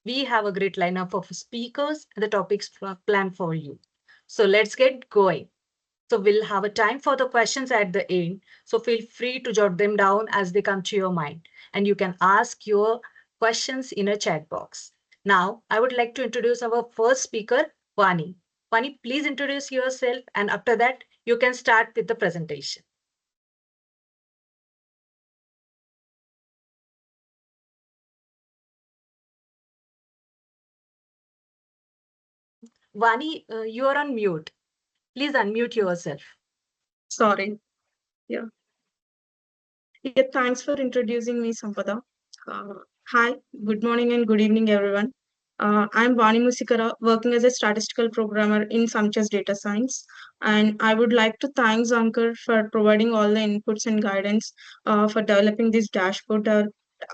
We have a great lineup of speakers and the topics planned for you. So let's get going. So we'll have a time for the questions at the end. So feel free to jot them down as they come to your mind. And you can ask your questions in a chat box. Now, I would like to introduce our first speaker, Vani. Vani, please introduce yourself. And after that, you can start with the presentation. Vani, you are on mute. Please unmute yourself. Sorry. Yeah. Yeah, thanks for introducing me, Sampada. Uh, Hi, good morning and good evening, everyone. I'm Vani Musikara, working as a statistical programmer in Samchas Data Science. And I would like to thank Zankar for providing all the inputs and guidance for developing this dashboard,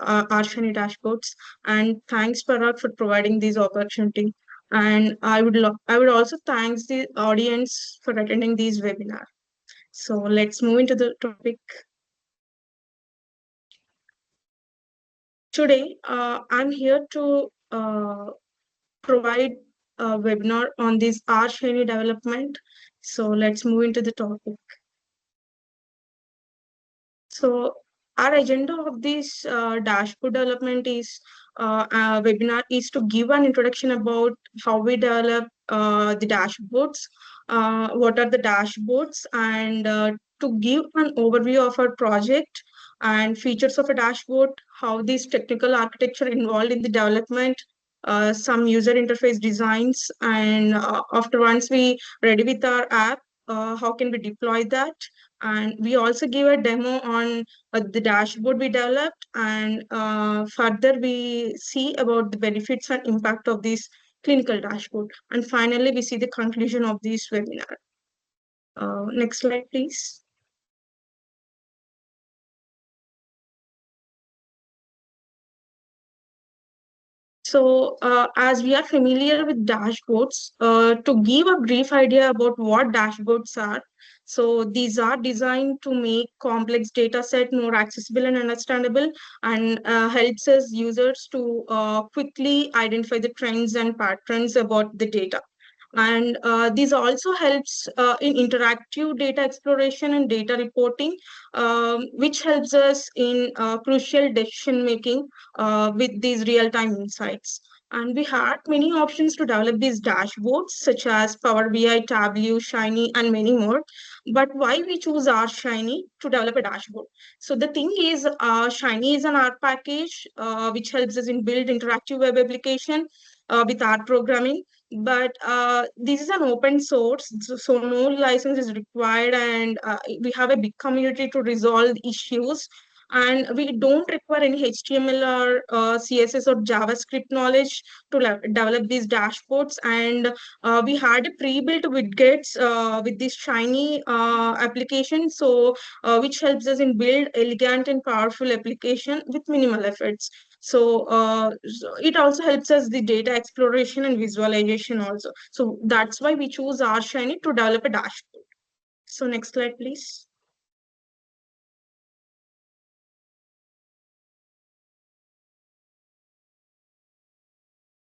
Arshani dashboards. And thanks, Parag, for providing this opportunity. And I would also thank the audience for attending this webinar. So let's move into the topic. Today, I'm here to provide a webinar on this R-Sheni development. So let's move into the topic. So our agenda of this dashboard development is webinar is to give an introduction about how we develop the dashboards, what are the dashboards, and to give an overview of our project and features of a dashboard, how this technical architecture involved in the development, some user interface designs, and after once we ready with our app, how can we deploy that? And we also give a demo on the dashboard we developed, and further we see about the benefits and impact of this clinical dashboard. And finally, we see the conclusion of this webinar. Next slide, please. So, as we are familiar with dashboards, to give a brief idea about what dashboards are, so these are designed to make complex data set more accessible and understandable, and helps us users to quickly identify the trends and patterns about the data. And this also helps in interactive data exploration and data reporting, which helps us in crucial decision making with these real-time insights. And we had many options to develop these dashboards, such as Power BI, Tableau, Shiny, and many more. But why we choose R Shiny to develop a dashboard? So the thing is, Shiny is an R package which helps us in build interactive web application with R programming. But this is an open source, so no license is required, and we have a big community to resolve issues, and we don't require any HTML or CSS or JavaScript knowledge to develop these dashboards. And we had a pre-built widgets with this Shiny application, so which helps us in build elegant and powerful application with minimal efforts. So it also helps us the data exploration and visualization also. So that's why we choose R Shiny to develop a dashboard. So next slide, please.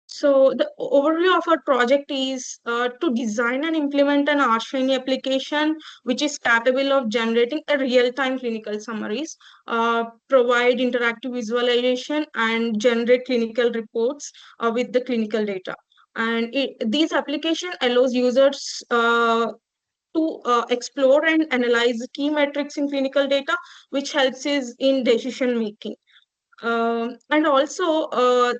So the overview of our project is to design and implement an R-Shiny application which is capable of generating a real-time clinical summaries, provide interactive visualization, and generate clinical reports with the clinical data. And these application allows users to explore and analyze key metrics in clinical data, which helps is in decision making. And also,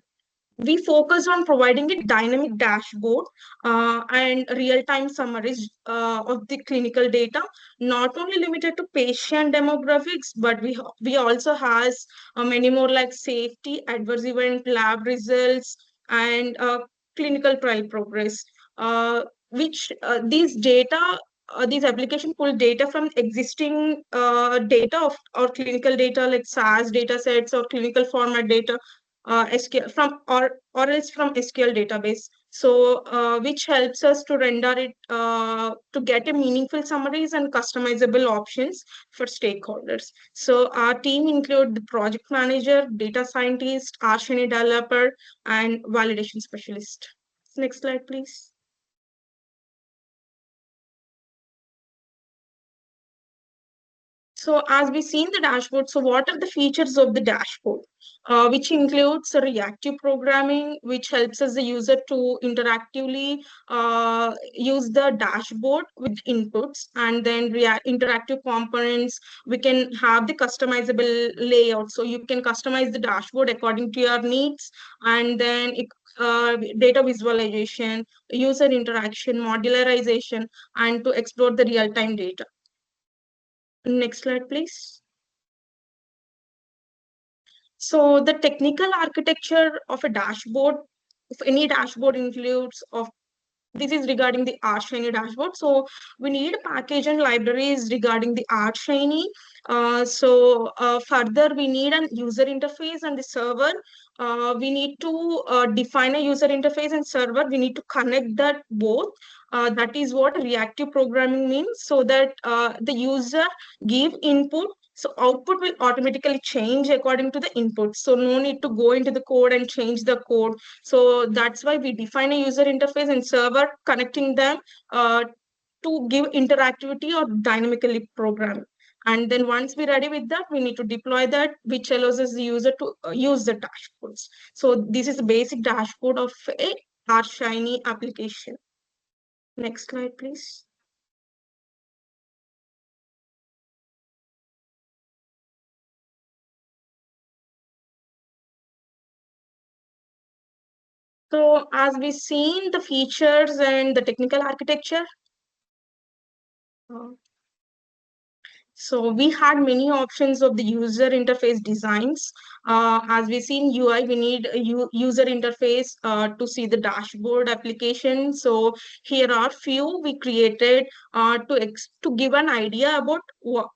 we focus on providing a dynamic dashboard and real-time summaries of the clinical data, not only limited to patient demographics, but we also has many more like safety, adverse event, lab results, and clinical trial progress, which these data these application pull data from existing data of or clinical data like SAS data sets or clinical format data SQL from or else from SQL database. So which helps us to render it to get a meaningful summaries and customizable options for stakeholders. So our team include the project manager, data scientist, Arshini developer, and validation specialist. Next slide, please. So as we see in the dashboard, so what are the features of the dashboard? Which includes reactive programming, which helps us the user to interactively use the dashboard with inputs, and then interactive components. We can have the customizable layout, so you can customize the dashboard according to your needs, and then data visualization, user interaction, modularization, and to explore the real-time data. Next slide, please. So the technical architecture of a dashboard, if any dashboard includes of this is regarding the Art Shiny dashboard. So we need a package and libraries regarding the Art Shiny. Further, we need an user interface and the server. We need to define a user interface and server. We need to connect that both. That is what reactive programming means, so that the user give input, so output will automatically change according to the input. So no need to go into the code and change the code. So that's why we define a user interface and server, connecting them to give interactivity or dynamically program. And then once we're ready with that, we need to deploy that, which allows us the user to use the dashboards. So this is the basic dashboard of a R Shiny application. Next slide, please. So as we've seen the features and the technical architecture, uh, so we had many options of the user interface designs. As we see in UI, we need a user interface to see the dashboard application. So here are few we created to give an idea about what,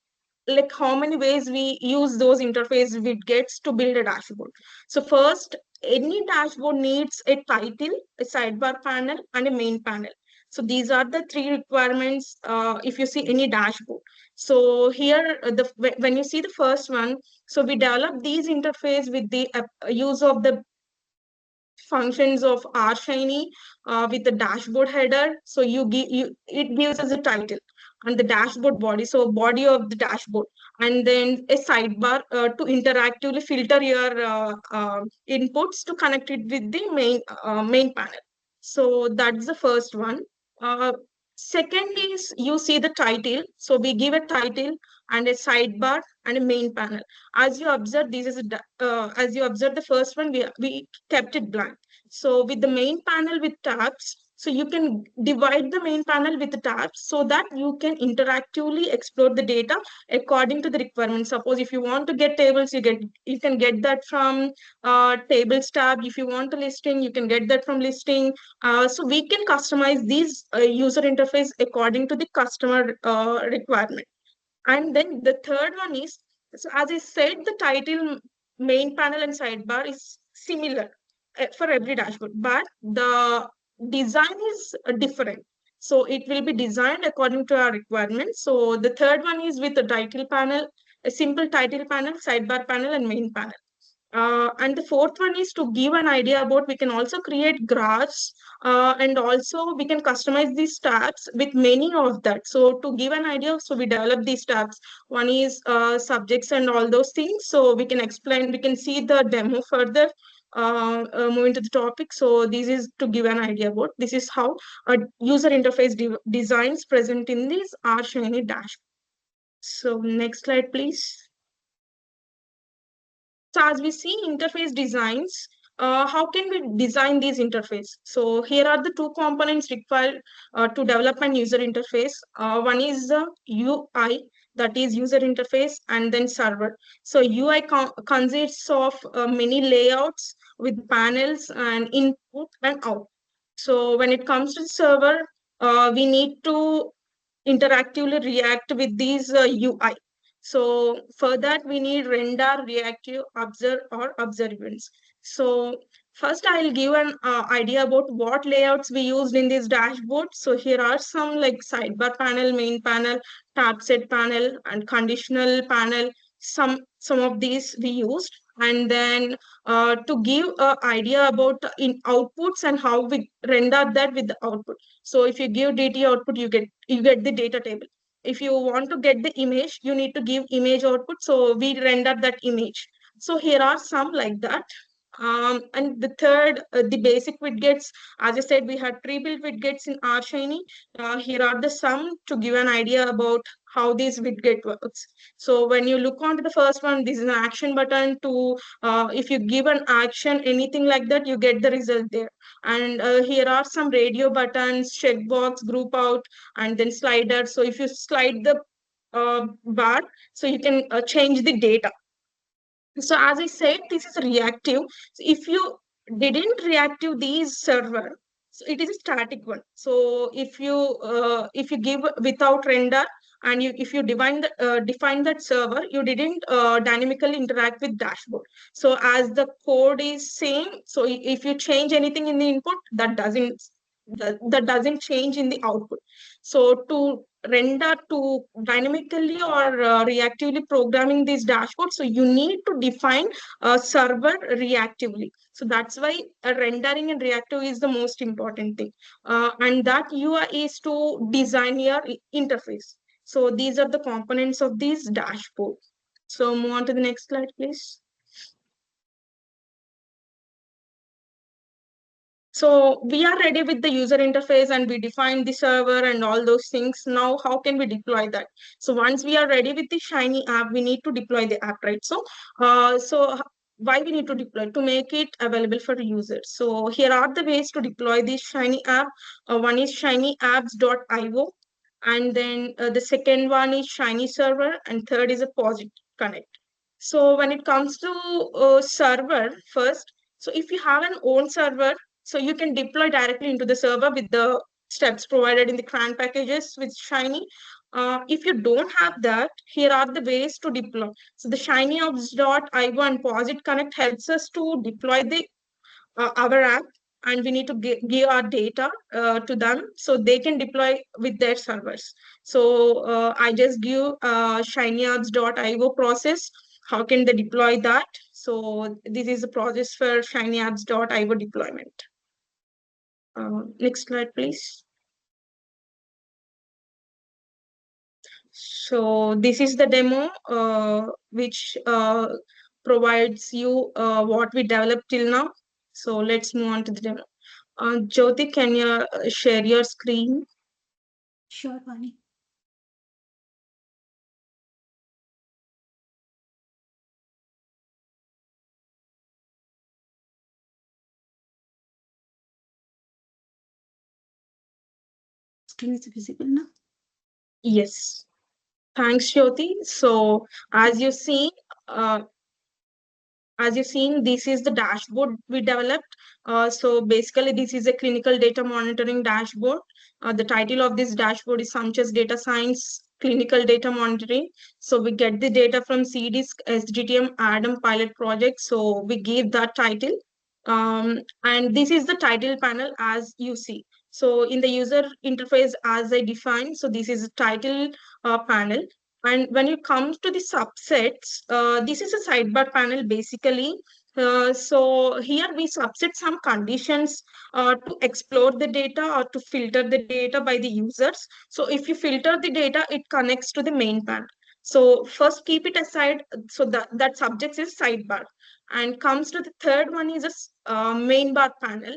like how many ways we use those interface widgets to build a dashboard. So first, any dashboard needs a title, a sidebar panel, and a main panel. So these are the three requirements if you see any dashboard. So here, when you see the first one, so we develop these interface with the use of the functions of R Shiny with the dashboard header. So it gives us a title and the dashboard body. So body of the dashboard, and then a sidebar to interactively filter your inputs to connect it with the main panel. So that's the first one. Uh, Second is you see the title. So we give a title and a sidebar and a main panel. As you observe, as you observe the first one, we kept it blank. So with the main panel with tabs, so you can divide the main panel with the tabs so that you can interactively explore the data according to the requirements. Suppose if you want to get tables, you can get that from tables tab. If you want a listing, you can get that from listing. So we can customize these user interface according to the customer requirement. And then the third one is, so as I said, the title, main panel, and sidebar is similar for every dashboard, but the design is different. So it will be designed according to our requirements. So the third one is with the title panel, a simple title panel, sidebar panel, and main panel. And the fourth one is to give an idea about we can also create graphs and also we can customize these tabs with many of that. So to give an idea, so we develop these tabs. One is subjects and all those things. So we can explain, we can see the demo further, moving to the topic. So this is to give an idea about this is how a user interface designs present in this R Shiny dash. So next slide, please. So as we see interface designs, how can we design these interface? So here are the two components required to develop an user interface. One is the UI, that is user interface, and then server. So UI consists of many layouts with panels and input and out. So when it comes to the server, we need to interactively react with these UI. So for that, we need render, reactive, observe, or observance. So first, I'll give an idea about what layouts we used in this dashboard. So here are some like sidebar panel, main panel, tab set panel, and conditional panel. Some of these we used, and then to give an idea about in outputs and how we render that with the output. So if you give DT output, you get the data table. If you want to get the image, you need to give image output, so we render that image. So here are some like that. And the third, the basic widgets. As I said, we had pre-built widgets in R Shiny. Here are the some to give an idea about how this widget works. So when you look onto the first one, this is an action button. To if you give an action, anything like that, you get the result there. And here are some radio buttons, checkbox, group out, and then slider. So if you slide the bar, so you can change the data. So as I said, this is reactive. So if you didn't reactive these server, so it is a static one. So if you give without render, and if you define that server, you didn't dynamically interact with dashboard. So as the code is same, so if you change anything in the input, that doesn't change in the output. So to render, to dynamically or reactively programming these dashboards, so you need to define a server reactively. So that's why rendering and reactive is the most important thing. And that UI is to design your interface. So these are the components of this dashboard. So move on to the next slide, please. So we are ready with the user interface and we define the server and all those things. Now, how can we deploy that? So once we are ready with the Shiny app, we need to deploy the app, right? So why we need to deploy? To make it available for users. So here are the ways to deploy the Shiny app. One is shinyapps.io. And then the second one is Shiny server. And third is a Posit Connect. So when it comes to server first, so if you have an own server, so you can deploy directly into the server with the steps provided in the CRAN packages with Shiny. If you don't have that, here are the ways to deploy. So the shinyapps.io and Posit Connect helps us to deploy the our app, and we need to give our data to them so they can deploy with their servers. So I just give shinyapps.io process. How can they deploy that? So this is the process for shinyapps.io deployment. Next slide, please. So this is the demo which provides you what we developed till now. So let's move on to the demo. Jyoti, can you share your screen? Sure, Vani. Screen is visible now. Yes. Thanks, Jyoti. So as you see, uh, as you've seen, this is the dashboard we developed. So basically, this is a clinical data monitoring dashboard. The title of this dashboard is Sumptuous Data Science Clinical Data Monitoring. So we get the data from CDISC, SDTM, ADAM pilot project. So we give that title. And this is the title panel as you see. So in the user interface as I defined, so this is a title panel. And when it comes to the subsets, this is a sidebar panel basically. So here we subset some conditions to explore the data or to filter the data by the users. So if you filter the data, it connects to the main panel. So first keep it aside. So that subject is sidebar. And comes to the third one is a main bar panel.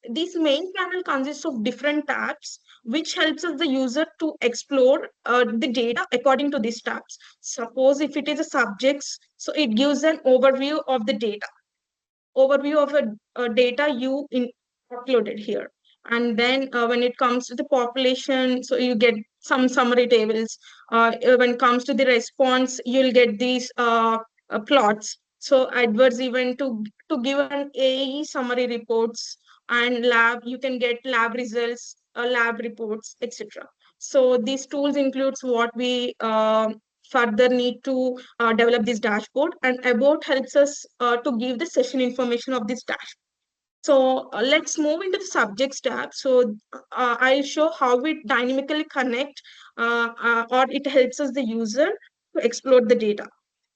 This main panel consists of different tabs which helps us the user to explore the data according to these tabs. Suppose if it is a subjects, so it gives an overview of the data, overview of a data you uploaded here. And then when it comes to the population, so you get some summary tables. When it comes to the response, you'll get these plots. So adverse event to give an AE summary reports, and lab, you can get lab results, lab reports, etc. So these tools includes what we further need to develop this dashboard, and about helps us to give the session information of this dashboard. So let's move into the subjects tab. So I'll show how we dynamically connect or it helps us the user to explore the data.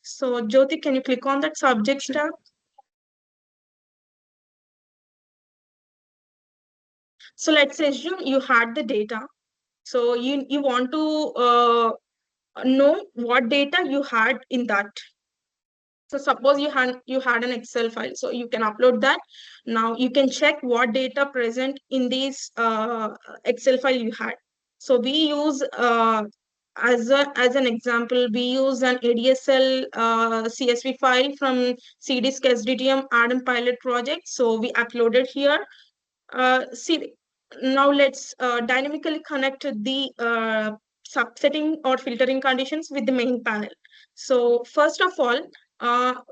So Jyoti, can you click on that subjects tab? So let's assume you had the data. So you want to know what data you had in that. So suppose you had an Excel file, so you can upload that. Now you can check what data present in this Excel file you had. So we use as an example, we use an ADSL CSV file from CDISC SDTM Adam pilot project. So we uploaded here. See, now let's dynamically connect the subsetting or filtering conditions with the main panel. So first of all,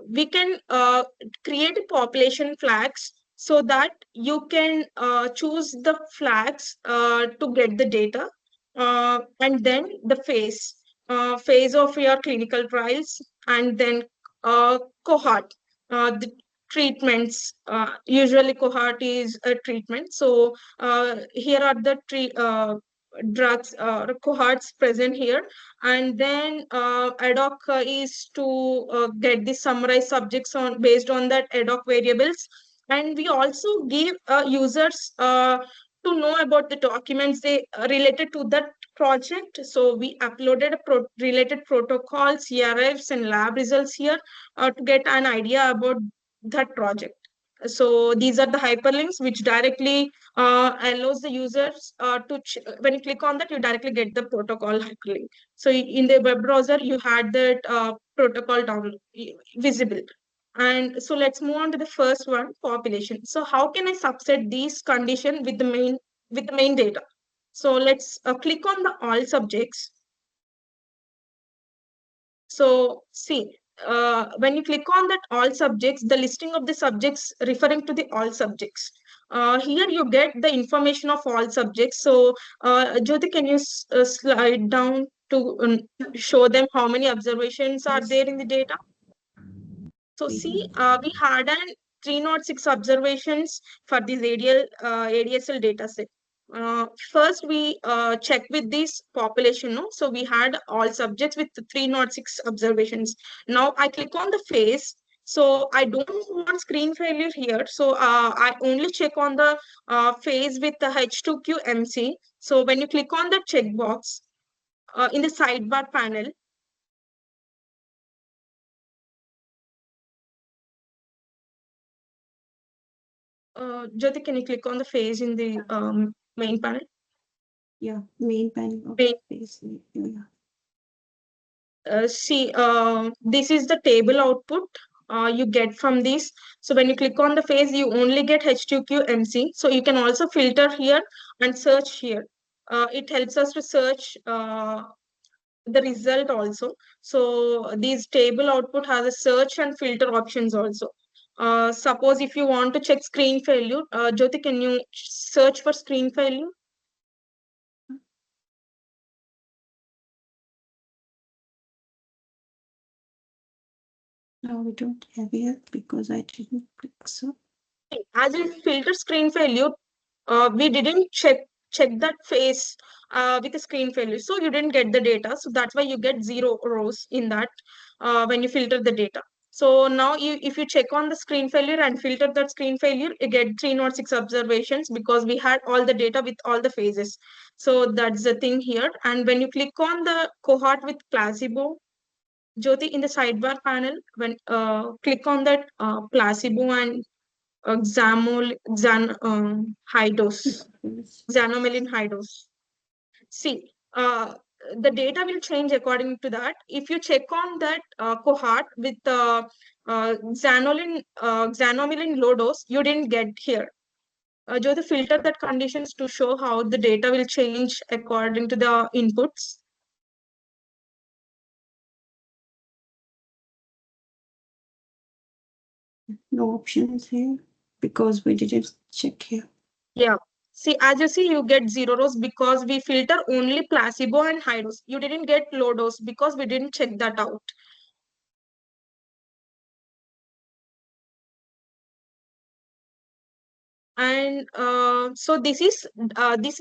we can create population flags so that you can choose the flags to get the data, and then the phase of your clinical trials, and then cohort. The treatments, usually cohort is a treatment. So here are the drugs cohorts present here, and then ad hoc is to get the summarized subjects on based on that ad hoc variables. And we also give users to know about the documents they related to that project. So we uploaded related protocols, CRFs, and lab results here to get an idea about that project. So these are the hyperlinks which directly allows the users when you click on that, you directly get the protocol hyperlink. So in the web browser, you had that protocol down visible. And so let's move on to the first one, population. So how can I subset these condition with the main data? So let's click on the all subjects. So see, when you click on that all subjects, the listing of the subjects referring to the all subjects. Here you get the information of all subjects. So Jyoti, can you slide down to show them how many observations are there in the data? So see, we had an 306 observations for this ADSL data set. First, we check with this population. No? So we had all subjects with 306 observations. Now I click on the face. So I don't want screen failure here. So I only check on the phase with the H2Q MC. So when you click on the checkbox in the sidebar panel, Jyoti, can you click on the phase in the main panel? Yeah, main panel of Main. space. Yeah. See, this is the table output you get from this. So when you click on the phase, you only get H2Q MC. So you can also filter here and search here. It helps us to search the result also. So this table output has a search and filter options also. Suppose if you want to check screen failure, Jyoti, can you search for screen failure? No, we don't have here because I didn't click so. As in filter screen failure, we didn't check that phase with the screen failure, so you didn't get the data. So that's why you get 0 rows in that when you filter the data. So now if you check on the screen failure and filter that screen failure, you get 306 observations because we had all the data with all the phases. So that's the thing here. And when you click on the cohort with placebo, Jyoti, in the sidebar panel, when click on that placebo and high dose, xanomeline high dose. See, the data will change according to that. If you check on that cohort with xanomeline low dose, you didn't get here. Jyoti, filter that conditions to show how the data will change according to the inputs. No options here because we didn't check here. Yeah. See, as you see, you get 0 rows because we filter only placebo and high dose. You didn't get low dose because we didn't check that out. And so this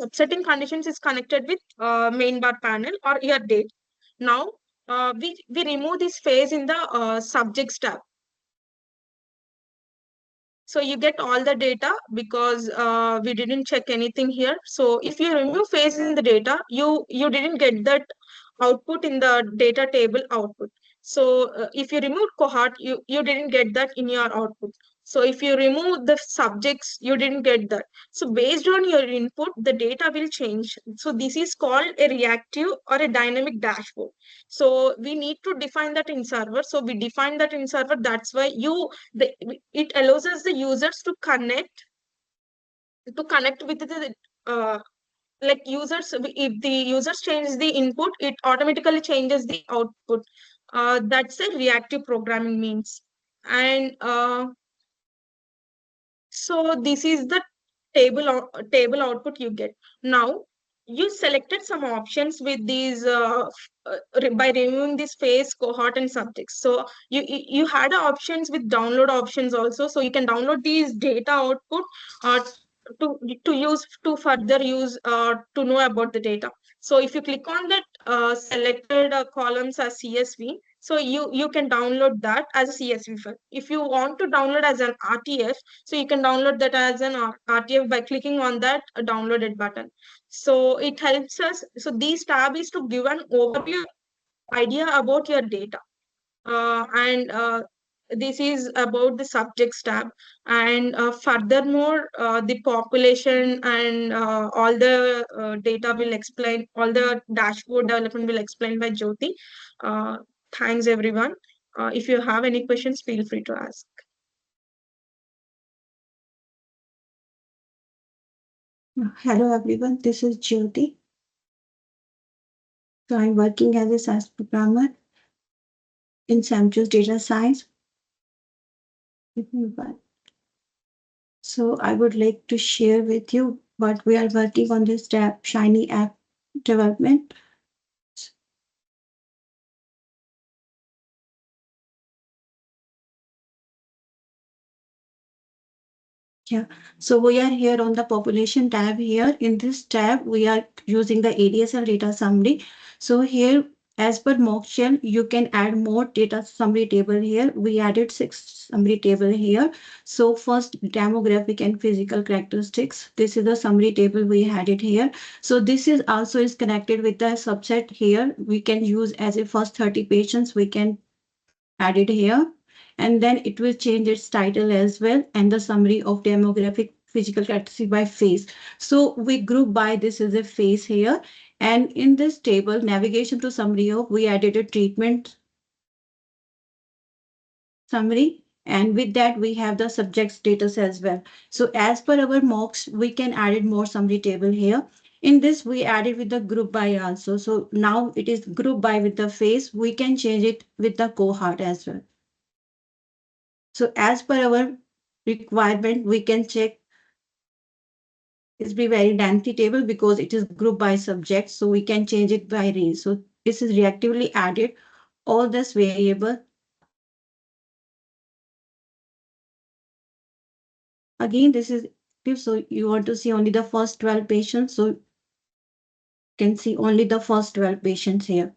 upsetting conditions is connected with main bar panel or year date. Now we remove this phase in the subjects tab. So you get all the data because we didn't check anything here. So if you remove phase in the data, you didn't get that output in the data table output. So if you remove cohort, you didn't get that in your output. So if you remove the subjects, you didn't get that. So based on your input, the data will change. So this is called a reactive or a dynamic dashboard. So we need to define that in server. So we define that in server. That's why it allows us the users to connect with the like users. If the users change the input, it automatically changes the output. That's a reactive programming means. And so this is the table output you get. Now you selected some options with these by removing this phase, cohort, and subjects. So you had options with download options also. So you can download these data output uh, to use to further use to know about the data. So if you click on that selected columns as CSV, so you can download that as a CSV file. If you want to download as an RTF, so you can download that as an RTF by clicking on that downloaded button. So it helps us. So these tab is to give an overview idea about your data. And this is about the subjects tab. And furthermore, the population and all the data will explain, all the dashboard development will explain by Jyoti. Uh, Thanks everyone. If you have any questions, feel free to ask. Hello everyone, this is Jyoti. So I'm working as a SAS programmer in Samcho's data science. So I would like to share with you what we are working on this tab, Shiny app development. Yeah, so we are here on the population tab here. In this tab, we are using the ADSL data summary. So here, as per mock shell, you can add more data summary table here. We added 6 summary table here. So first, demographic and physical characteristics. This is the summary table we had it here. So this is also is connected with the subset here. We can use as a first 30 patients, we can add it here, and then it will change its title as well and the summary of demographic physical characteristic by phase. So we group by this is a phase here, and in this table navigation to summary of we added a treatment summary, and with that we have the subject status as well. So as per our mocks we can add more summary table here. In this we added with the group by also, so now it is group by with the phase. We can change it with the cohort as well. So as per our requirement, we can check it's be very lengthy table because it is grouped by subject. So we can change it by range. So this is reactively added all this variable. Again, this is so you want to see only the first 12 patients. So you can see only the first 12 patients here.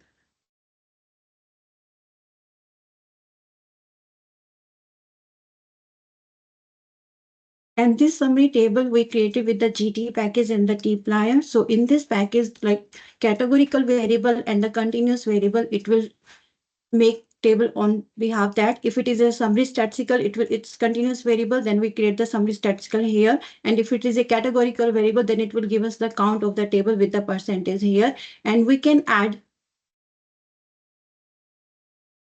And this summary table we created with the GT package and the tplier. So in this package, like categorical variable and the continuous variable, it will make table on behalf that. If it is a summary statistical, it's continuous variable, then we create the summary statistical here. And if it is a categorical variable, then it will give us the count of the table with the percentage here. And we can add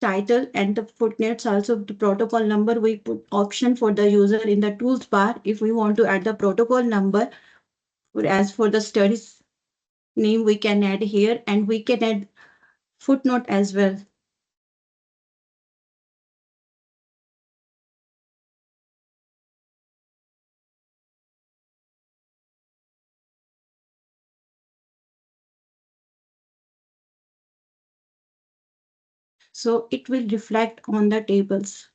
title and the footnotes also. The protocol number, we put option for the user in the tools bar if we want to add the protocol number. As for the studies name, we can add here, and we can add footnote as well. So it will reflect on the tables.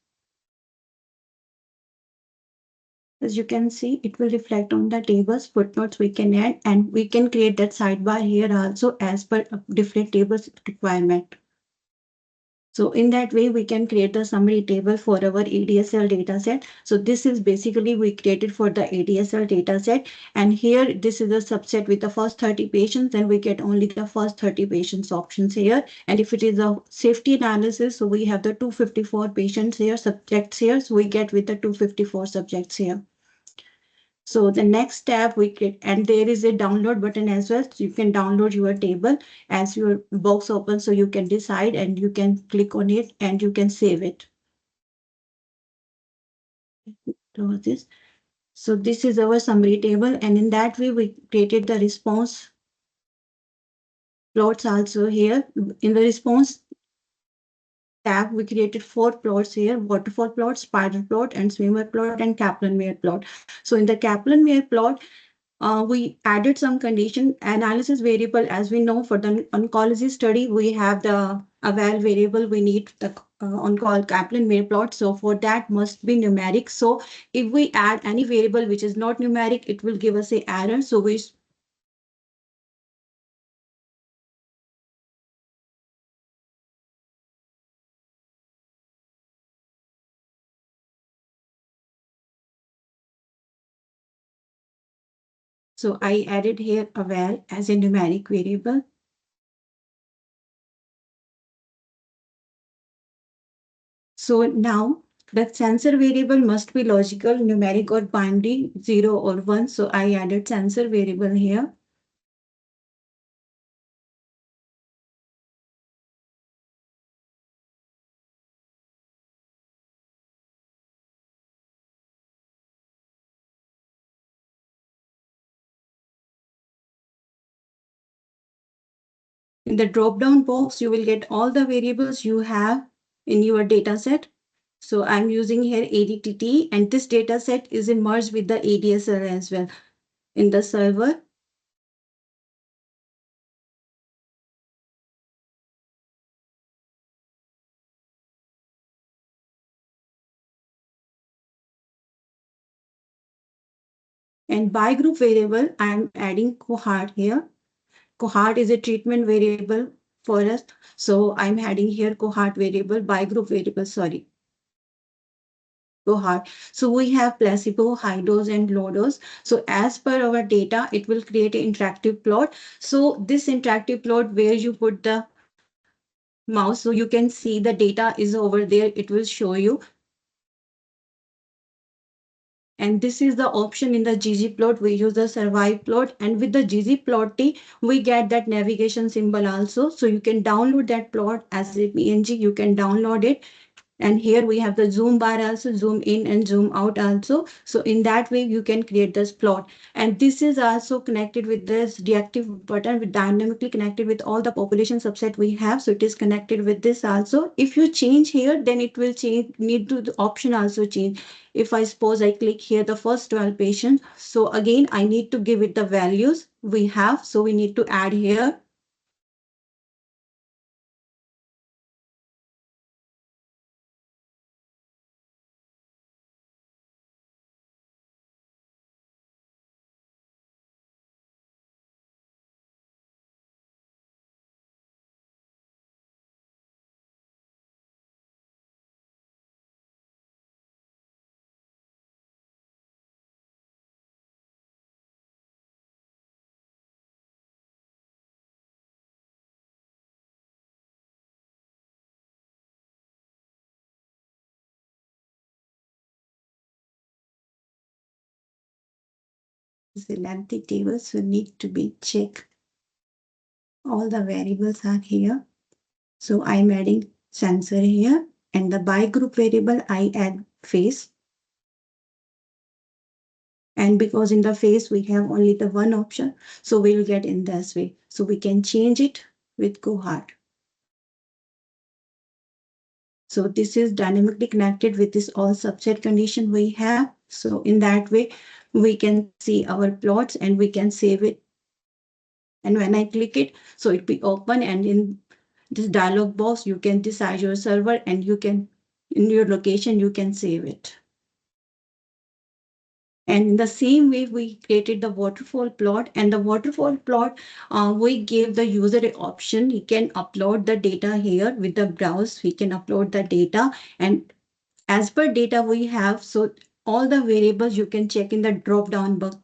As you can see, it will reflect on the tables, footnotes we can add, and we can create that sidebar here also as per different tables requirement. So in that way, we can create the summary table for our ADSL dataset. So this is basically we created for the ADSL dataset. And here, this is a subset with the first 30 patients, then we get only the first 30 patients options here. And if it is a safety analysis, so we have the 254 patients here, subjects here. So we get with the 254 subjects here. So the next tab we get, and there is a download button as well. So you can download your table as your box opens, so you can decide and you can click on it and you can save it. So this is our summary table, and in that way we created the response plots also here. In the response tab, we created 4 plots here: waterfall plot, spider plot, and swimmer plot, and Kaplan-Meier plot. So in the Kaplan-Meier plot, we added some condition analysis variable. As we know, for the oncology study, we have the eval variable. We need the on-call Kaplan-Meier plot. So for that must be numeric. So if we add any variable which is not numeric, it will give us a error. So I added here eval as a numeric variable. So now the sensor variable must be logical, numeric, or binary, 0 or 1. So I added sensor variable here. In the drop-down box, you will get all the variables you have in your data set. So I'm using here ADTT, and this data set is merged with the ADSL as well in the server. And by group variable, I'm adding cohort here. Cohort is a treatment variable for us. So I'm adding here cohort variable, by group variable, sorry. Cohort. So we have placebo, high dose, and low dose. So as per our data, it will create an interactive plot. So this interactive plot where you put the mouse, so you can see the data is over there. It will show you. And this is the option in the ggplot. We use the survive plot, and with the ggplot we get that navigation symbol also. So you can download that plot as a PNG. You can download it. And here we have the zoom bar also, zoom in and zoom out also. So in that way, you can create this plot. And this is also connected with this reactive button, with dynamically connected with all the population subset we have. So it is connected with this also. If you change here, then it will change, need to the option also change. If I suppose I click here the first 12 patients, so again, I need to give it the values we have. So we need to add here. The lengthy tables will need to be checked. All the variables are here. So I'm adding sensor here, and the by group variable, I add face. And because in the face, we have only the one option, so we'll get in this way. So we can change it with cohort. So this is dynamically connected with this all subset condition we have. So in that way, we can see our plots and we can save it. And when I click it, so it be open, and in this dialog box, you can decide your server and you can, in your location, you can save it. And in the same way, we created the waterfall plot, and the waterfall plot, we gave the user an option. He can upload the data here with the browse. He can upload the data, and as per data we have, so all the variables you can check in the drop down box.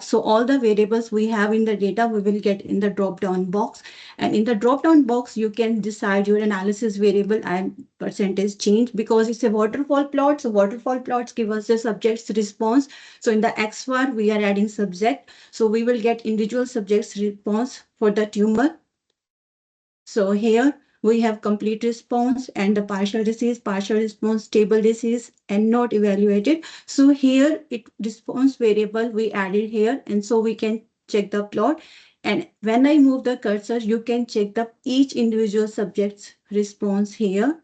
So all the variables we have in the data, we will get in the drop down box. And in the drop down box, you can decide your analysis variable and percentage change, because it's a waterfall plot. So waterfall plots give us the subject's response. So in the X bar, we are adding subject. So we will get individual subjects response for the tumor. So here we have complete response and the partial response, stable disease, and not evaluated. So here it response variable we added here, and so we can check the plot. And when I move the cursor, you can check the each individual subject's response here.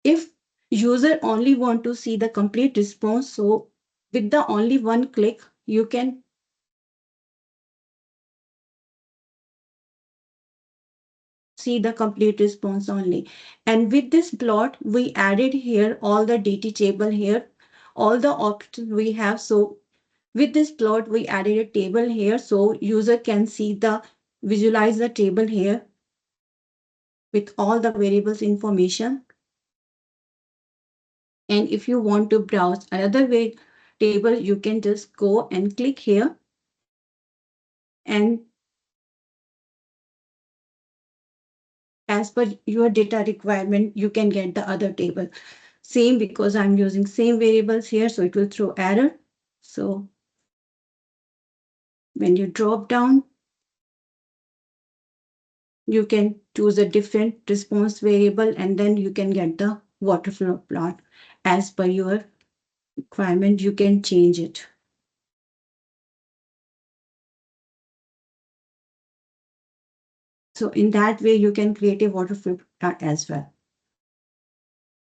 If user only want to see the complete response, so with the only one click, you can see the complete response only. And with this plot, we added here all the data table here, all the options we have. So with this plot, we added a table here so user can see the visualize the table here with all the variables information. And if you want to browse another way table, you can just go and click here, and as per your data requirement, you can get the other table. Same, because I'm using same variables here, so it will throw error. So when you drop down, you can choose a different response variable, and then you can get the waterfall plot. As per your requirement, you can change it. So in that way, you can create a waterfall plot as well.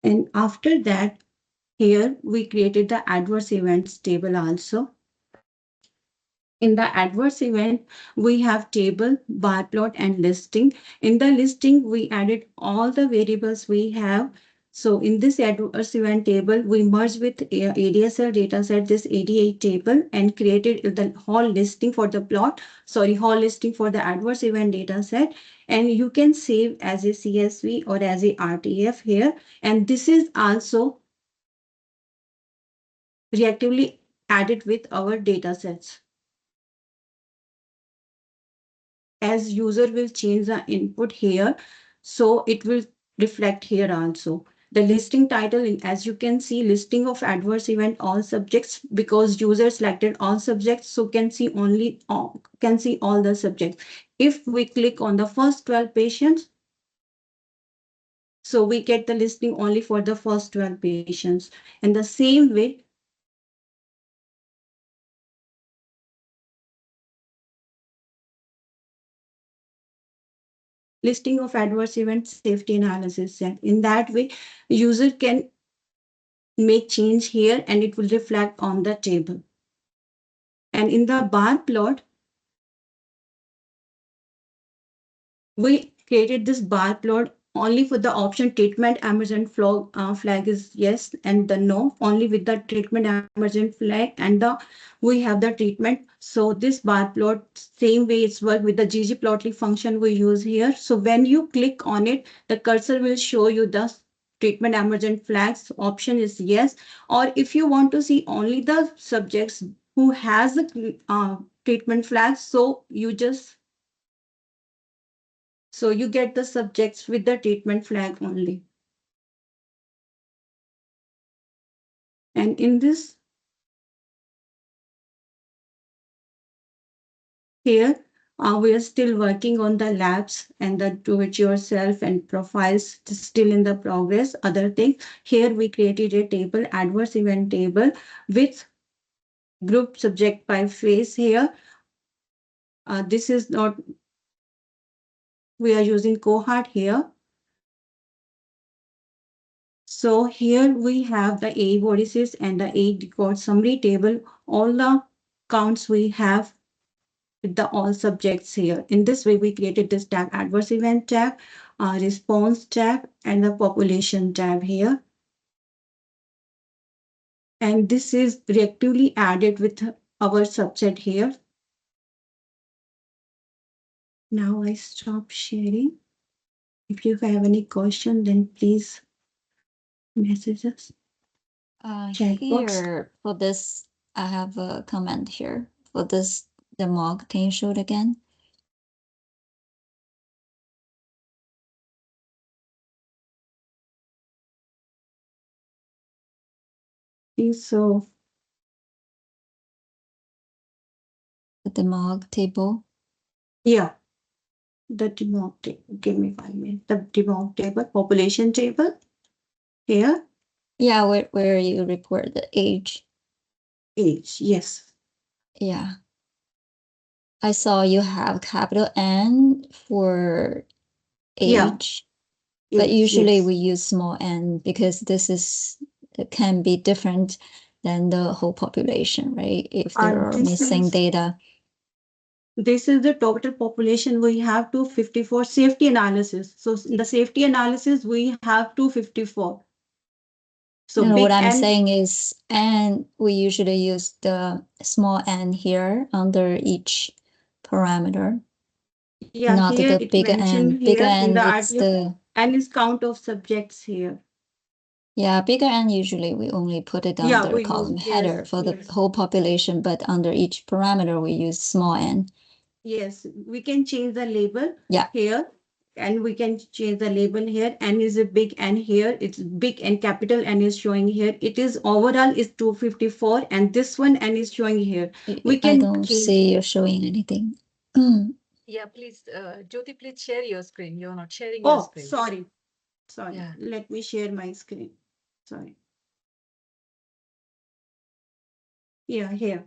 And after that, here we created the adverse events table also. In the adverse event, we have table, bar plot, and listing. In the listing, we added all the variables we have. So in this adverse event table, we merged with ADSL dataset, this ADA table, and created the whole listing for the plot, sorry, whole listing for the adverse event dataset. And you can save as a CSV or as a RTF here. And this is also reactively added with our datasets. As user will change the input here, so it will reflect here also. The listing title, as you can see, listing of adverse event all subjects, because user selected all subjects, so can see all the subjects. If we click on the first 12 patients, so we get the listing only for the first 12 patients. And the same way, listing of adverse event safety analysis set. In that way, user can make change here and it will reflect on the table. And in the bar plot, we created this bar plot only for the option treatment emergent flag is yes, and the no, only with the treatment emergent flag, and the we have the treatment. So this bar plot, same way it's work with the ggplotly function we use here. So when you click on it, the cursor will show you the treatment emergent flags option is yes, or if you want to see only the subjects who has the treatment flags, so you get the subjects with the treatment flag only. And in this, here, we are still working on the labs and the do-it-yourself and profiles still in the progress. Other thing, here we created a table, adverse event table with group subject by phase here. This is not, we are using cohort here. So here we have the A vortices and the A record summary table, all the counts we have with the all subjects here. In this way, we created this tab, adverse event tab, response tab, and the population tab here. And this is reactively added with our subset here. Now I stop sharing. If you have any question, then please message us. Chat box. Here for this, I have a comment here for this the mock. Can you show it again? So The mock table. yeah, the demog table. Give me 5 minutes. The demog table, population table here. Yeah, where you report the age. Age, yes. Yeah. I saw you have capital N for Yeah, age, but age, usually yes. we use small n because this is it can be different than the whole population, right? If there are This missing is data. the total population. We have 254 safety analysis. So in the safety analysis, we have 254. So No, what big I'm N. saying is, and we usually use the small n here under each parameter, Yeah, not here the it bigger n. mentioned Bigger here in the n, it's article, the, N is count of subjects here. yeah, bigger n usually we only put it Yeah, under we use, column yes, header for the yes. whole population, but under each parameter we use small n. Yes, we can change the label Yeah. here, and we can change the label here. N is a big N here. It's big and capital N is showing here. It is overall is 254, and this one N is showing here. We I can don't change. see you showing anything. Yeah, please, Jyoti, please share your screen. You're not sharing your Oh, screen. sorry. Yeah. Let me share my screen. Sorry. Yeah, here.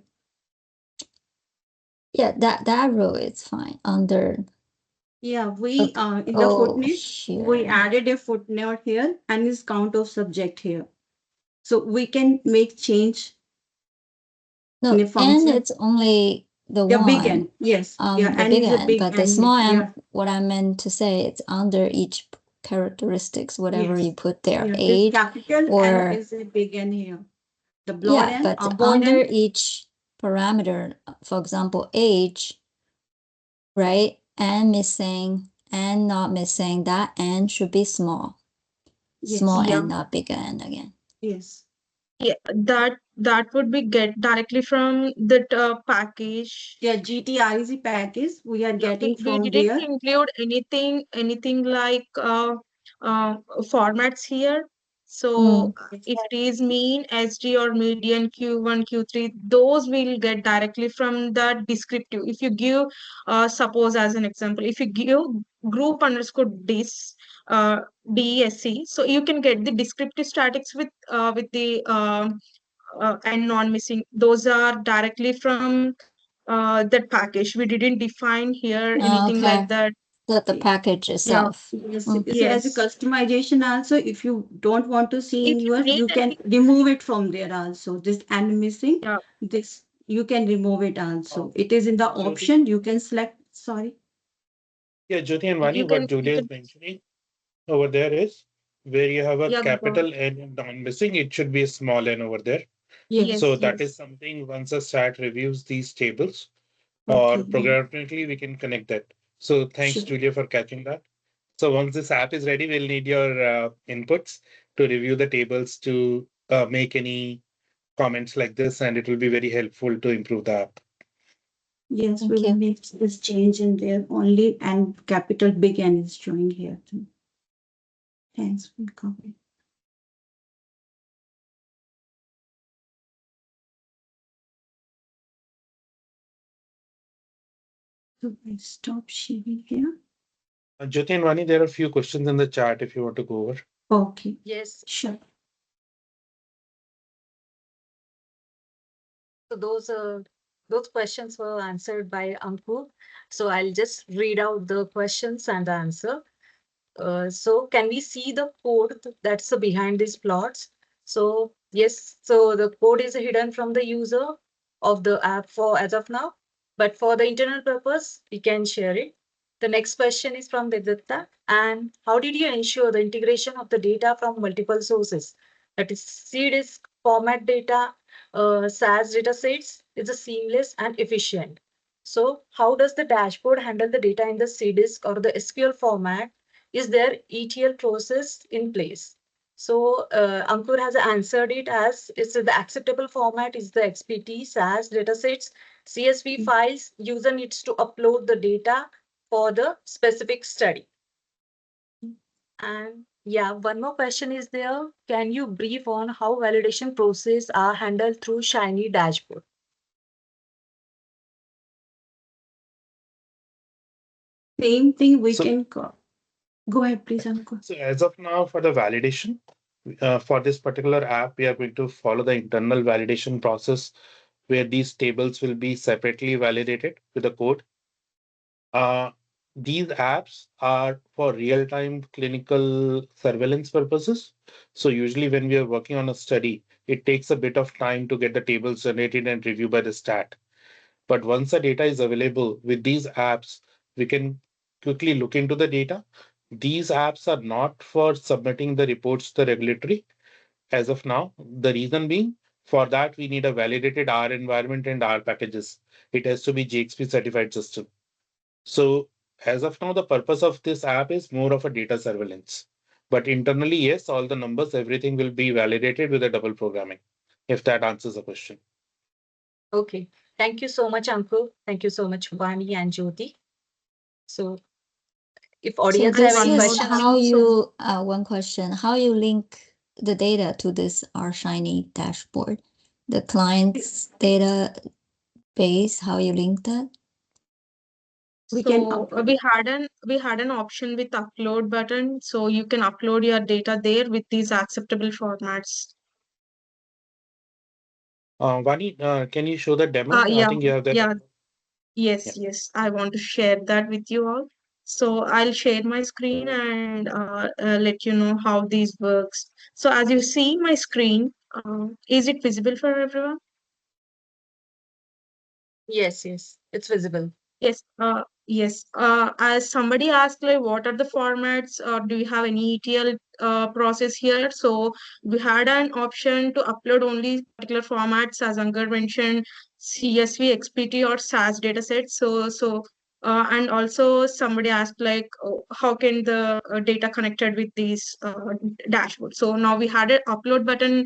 Yeah, that row is fine under. Yeah, we Okay. in the Oh, footnote we here. added a footnote here and is count of subject here. So we can make change in a No, n function. it's only the Yeah, big one, N. Yes. Yeah, the N big is a n, big but the N here. small Yeah. n, what I meant to say, it's under each characteristics, whatever you Yes. put there, Yeah. This age capital N or, is a big N here. The broad yeah, N, but bold under N. each parameter, for example, age, right? And missing and not missing, that n should be small. Small Yes. n, Yeah. not bigger n again. Yes. Yeah, that would be get directly from that package. Yeah, GTREC package we are Yeah, getting we from didn't there. include anything like formats here. So Mm. if it is mean, SD or median, Q1, Q3, those will get directly from the descriptive. If you give, suppose as an example, if you give group underscore dis, uh, DESC, so you can get the descriptive statics with the and non-missing. Those are directly from that package. We didn't define here anything like Okay, that. the package Yeah. itself. Yes, so Okay. as a Yes. customization also, if you don't want to see If in you yours, need you can any, remove it from there also. This and missing, yeah, this you can remove it also. It is in the Jyoti. option. You can select. Sorry. Yeah, Jyoti and you Vani, what can you Julia is can mentioning over there is where you have a yeah go. capital N non-missing, it should be a small n over there. Yes. So Yes. that is Yes. something once a SAT reviews these tables or Okay. Yeah. programmatically we can connect that. So thanks, Sure. Julia, for catching that. So once this app is ready, we'll need your inputs to review the tables to make any comments like this, and it will be very helpful to improve the app. Yes, we Thank will you. make this change in there only, and capital big N is showing here too. Thanks for copy. So I stop sharing here. Jyoti and Vani, there are a few questions in the chat if you want to go over. Okay. Yes. Sure. So those questions were answered by Ankur. So I'll just read out the questions and the answer. So can we see the code that's behind these plots? So yes, so the code is hidden from the user of the app for as of now. But for the internal purpose, we can share it. The next question is from Vedatta. And how did you ensure the integration of the data from multiple sources? That is CDISC, format data, SAS data sets is a seamless and efficient. So how does the dashboard handle the data in the CDISC or the SQL format? Is there ETL process in place? So Ankur has answered it as it's the acceptable format is the XPT, SAS datasets, CSV files. User needs to upload the data for the specific study. And yeah, one more question is there. Can you brief on how validation process are handled through Shiny dashboard? Same thing we So, can go ahead, please, Ankur. so as of now, for the validation, for this particular app, we are going to follow the internal validation process where these tables will be separately validated with the code. Uh, these apps are for real-time clinical surveillance purposes. So usually when we are working on a study, it takes a bit of time to get the tables generated and reviewed by the stat. But once the data is available with these apps, we can quickly look into the data. These apps are not for submitting the reports to the regulatory as of now. The reason being, for that, we need a validated R environment and R packages. It has to be GXP certified system. So as of now, the purpose of this app is more of a data surveillance. But internally, yes, all the numbers, everything will be validated with a double programming, if that answers the question. Okay. Thank you so much, Ankur. Thank you so much, Vani and Jyoti. So if So audience have this any one is more questions, how thing. So you, one question, how you link the data to this R Shiny dashboard? The client's database, how you link that? We can So we had an option with upload button, so you can upload your data there with these acceptable formats. Vani, can you show the demo? I Yeah, think you have the yeah, demo. Yeah. yes. I want to share that with you all. So I'll share my screen and let you know how these works. So as you see my screen, is it visible for everyone? yes, yes, it's visible. Yes. As somebody asked, like, what are the formats, or do you have any ETL process here? So we had an option to upload only particular formats, as Angar mentioned, CSV, XPT, or SAS dataset. And also somebody asked, like, oh, how can the data connected with these dashboards? So now we had an upload button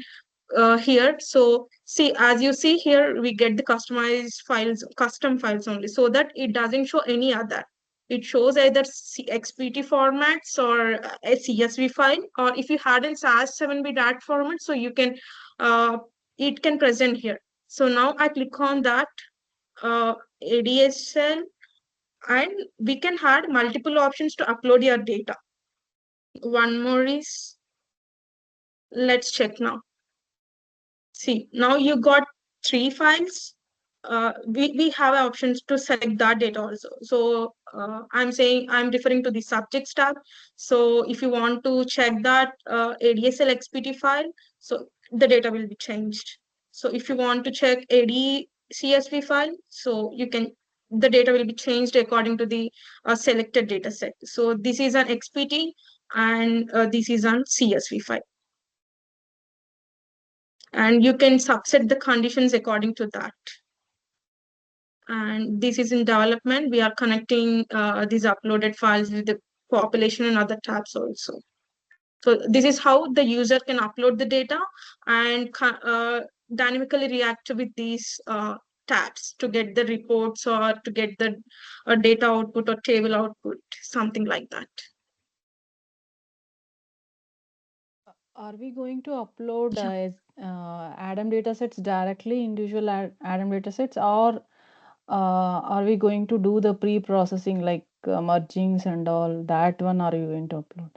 here. So see, as you see here, we get the customized files, custom files only, so that it doesn't show any other. It shows either XPT formats or a CSV file, or if you had in SAS 7B DAT format, so you can, it can present here. So now I click on that ADSL, and we can add multiple options to upload your data. One more is, let's check now. See, now you got three files. We have options to select that data also. So I'm referring to the subjects tab. So if you want to check that ADSL XPT file, so the data will be changed. So if you want to check AD CSV file, so you can, the data will be changed according to the selected data set. So this is an XPT, and this is an CSV file, and you can subset the conditions according to that. And this is in development. We are connecting these uploaded files with the population and other tabs also. So this is how the user can upload the data and dynamically react with these tabs to get the reports, or to get the data output or table output, something like that. Are we going to upload Yeah. Adam datasets directly, individual Adam datasets, or are we going to do the pre-processing like mergings and all? That one are you going to upload?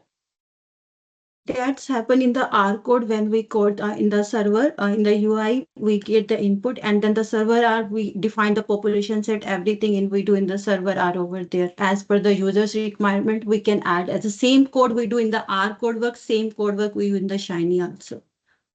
That's happen in the R code when we code in the server, in the UI, we get the input, and then the server R, we define the population set, everything, and we do in the server R over there. As per the user's requirement, we can add as the same code we do in the R code work, same code work we do in the Shiny also.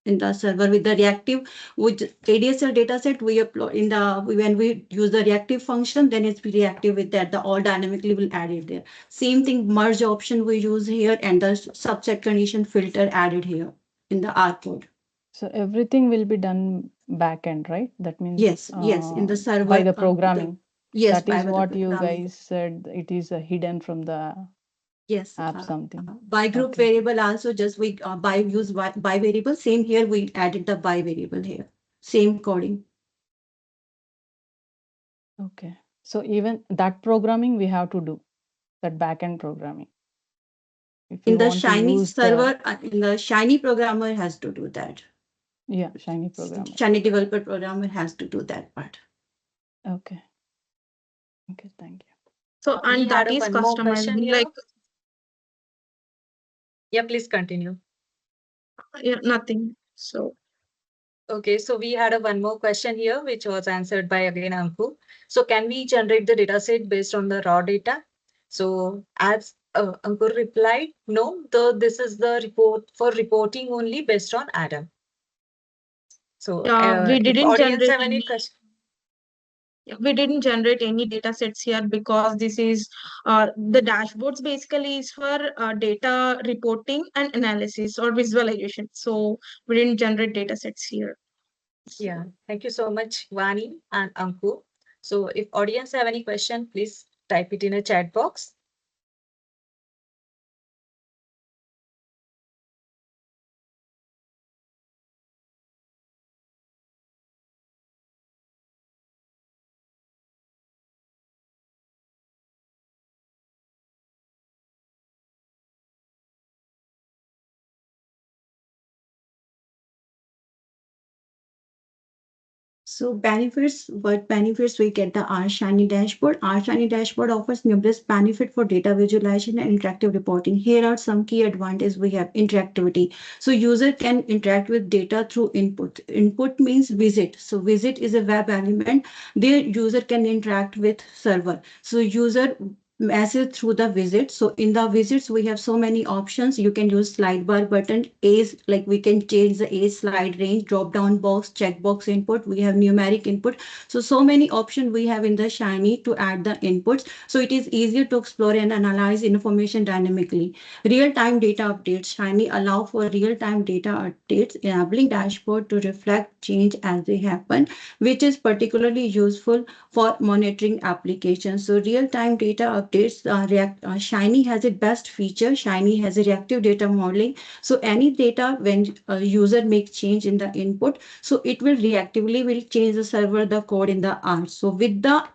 in the server. With the reactive, with ADSL dataset, we upload in the when we use the reactive function, then it's reactive with that. The all dynamically will add it there. Same thing, merge option we use here, and the subset condition filter added here in the R code. So everything will be done back end, right? That means Yes, yes, in the by server, the programming. yes, That by is the what you programming. guys said. It is hidden from the Yes, app something. by group Okay. variable also just we by use by variable. Same here, we added the by variable here. Same coding. Okay. So even that programming we have to do, that backend programming. If In you the want to Shiny use the server, in the Shiny programmer has to do that. Shiny programmer. Shiny developer programmer has to do that part. Okay. Okay, thank you. So, We and had that a is one more question customizable, here. like, Yeah, please continue. yeah, nothing. So, Okay, so we had a one more question here, which was answered by again Anku. So can we generate the data set based on the raw data? So as Ankur replied, no, this is the report for reporting only based on Adam. So we if didn't audience generate have any any. question, We didn't generate any data sets here because this is the dashboards basically is for data reporting and analysis or visualization. So we didn't generate data sets here. yeah, thank you so much, Vani and Anku. So if audience have any question, please type it in a chat box. So benefits, what benefits we get the R Shiny dashboard? R Shiny dashboard offers numerous benefit for data visualization and interactive reporting. Here are some key advantages we have. Interactivity. So user can interact with data through input. Input means visit. So visit is a web element. There user can interact with server. So user message through the visit. So in the visits, we have so many options. You can use slide bar button, age, like we can change the age, slide range, drop down box, checkbox input. We have numeric input. So many options we have in the Shiny to add the inputs. So it is easier to explore and analyze information dynamically. Real-time data updates. Shiny allow for real-time data updates, enabling dashboard to reflect change as they happen, which is particularly useful for monitoring applications. So real-time data updates, Shiny has its best feature. Shiny has a reactive data modeling. So any data when a user makes change in the input, so it will reactively will change the server, the code in the R. So with the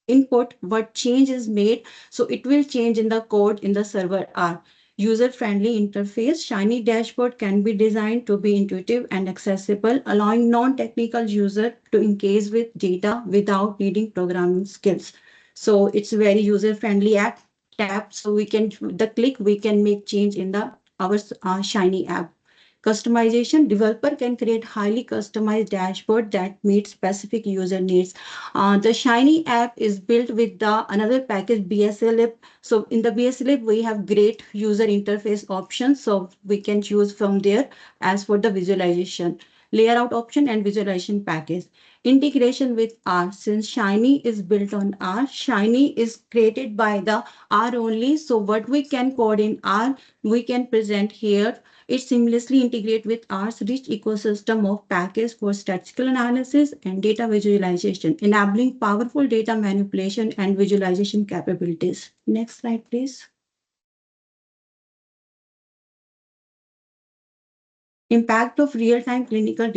input, what change is made, so it will change in the code in the server R. User-friendly interface. Shiny dashboard can be designed to be intuitive and accessible, allowing non-technical user to engage with data without needing programming skills. So it's very user-friendly app tab. So we can the click we can make change in the our Shiny app. Customization. Developer can create highly customized dashboard that meet specific user needs. The Shiny app is built with the another package BSLib. So in the BSLib, we have great user interface options. So we can choose from there as for the visualization, layout option and visualization package. Integration with R. Since Shiny is built on R, Shiny is created by the R only. So what we can code in R, we can present here. It seamlessly integrates with R's rich ecosystem of packages for statistical analysis and data visualization, enabling powerful data manipulation and visualization capabilities. Next slide, please. Impact of real-time clinical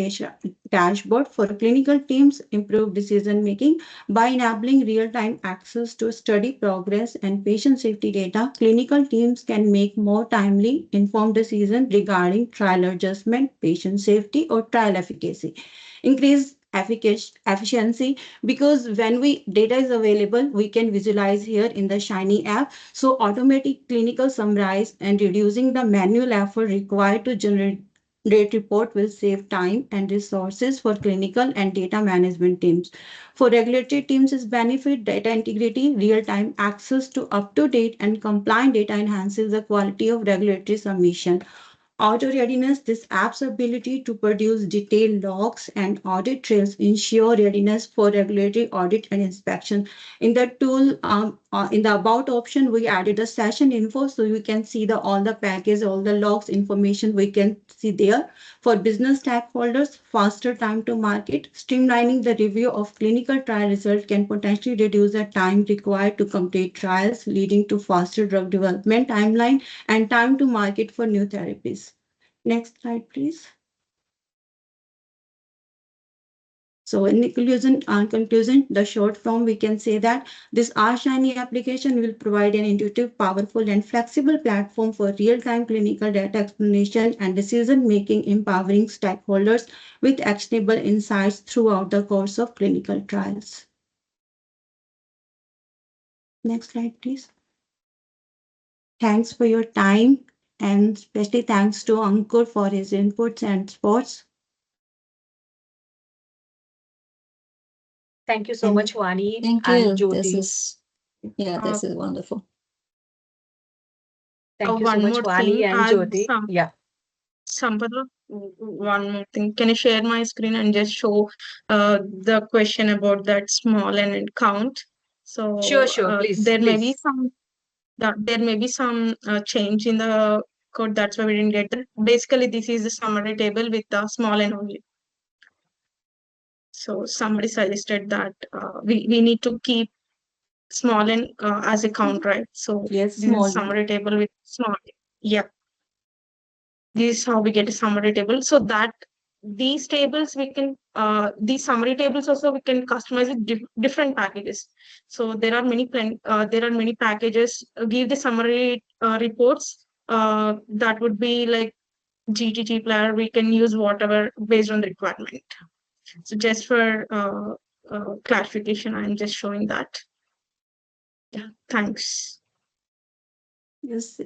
dashboard for clinical teams, improve decision making by enabling real-time access to study progress and patient safety data. Clinical teams can make more timely, informed decisions regarding trial adjustment, patient safety, or trial efficacy. Increase efficiency, because when we data is available, we can visualize here in the Shiny app. So automatic clinical summarize and reducing the manual effort required to generate Rate report will save time and resources for clinical and data management teams. For regulatory teams, is benefit data integrity, real-time access to up-to-date and compliant data enhances the quality of regulatory submission. Auto readiness, this app's ability to produce detailed logs and audit trails ensure readiness for regulatory audit and inspection. In the tool, in the about option, we added a session info so you can see the all the package, all the logs information we can see there. For business stakeholders, faster time to market, streamlining the review of clinical trial results can potentially reduce the time required to complete trials, leading to faster drug development timeline and time to market for new therapies. Next slide, please. So in conclusion, the short form, we can say that this R-Shiny application will provide an intuitive, powerful, and flexible platform for real-time clinical data explanation and decision-making, empowering stakeholders with actionable insights throughout the course of clinical trials. Next slide, please. Thanks for your time, and especially thanks to Ankur for his inputs and thoughts. Thank you so And much, Vani Thank and you. This Jyoti. is, yeah, Uh, this is wonderful. Thank you so one much, more Vani thing, and as Jyoti. Yeah, Sampada, one more thing. Can you share my screen and just show the question about that small and count? sure, So sure. Please, there may be please. some change in the code. That's why we didn't get that. Basically, this is the summary table with the small and only. So somebody suggested that we need to keep small and as a count, right? So yes, this is small one. summary table with small. Yeah, this is how we get a summary table. So that these tables we can these summary tables also we can customize with different packages. So there are many packages give the summary reports that would be like GTG player. We can use whatever based on the requirement. So just for clarification, I'm just showing that. Yeah, thanks. Yes,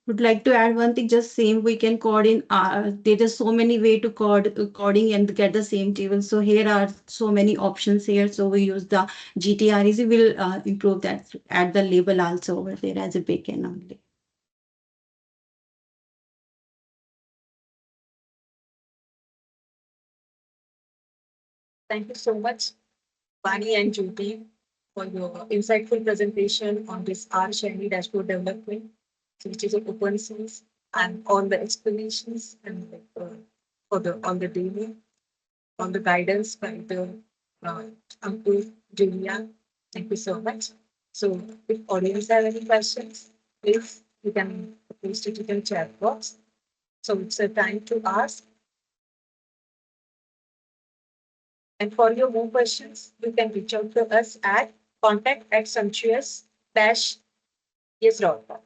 would like to add one thing, just same we can code in, there are so many way to coding and get the same table. So here are so many options here. So we use the GTREC, will improve that, add the label also over there as a backend only. Thank you so much, Vani and Jyoti, for your insightful presentation on this R Shiny dashboard development, which is an open source, and all the explanations and for the on the demo, on the guidance by the uh, Ankur, Julia. Thank you so much. So, if audience have any questions, please you can post it in the chat box. So it's a time to ask. And for your more questions, you can reach out to us at contact@sumptuous-yes.com.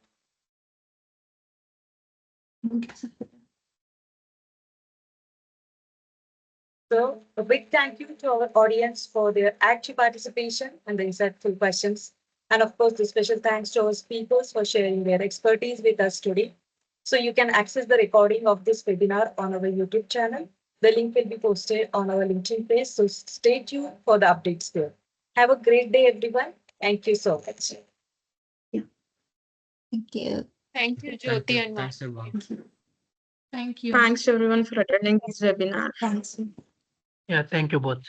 So a big thank you to our audience for their active participation and the insightful questions. And of course, the special thanks to our speakers for sharing their expertise with us today. So you can access the recording of this webinar on our YouTube channel. The link will be posted on our LinkedIn page. So stay tuned for the updates there. Have a great day, everyone. Thank you so much. Thank you. Thank you, Jyoti and Thanks, Vani. everyone. Thank you. Thanks everyone for attending this webinar. Thanks. Yeah, thank you both.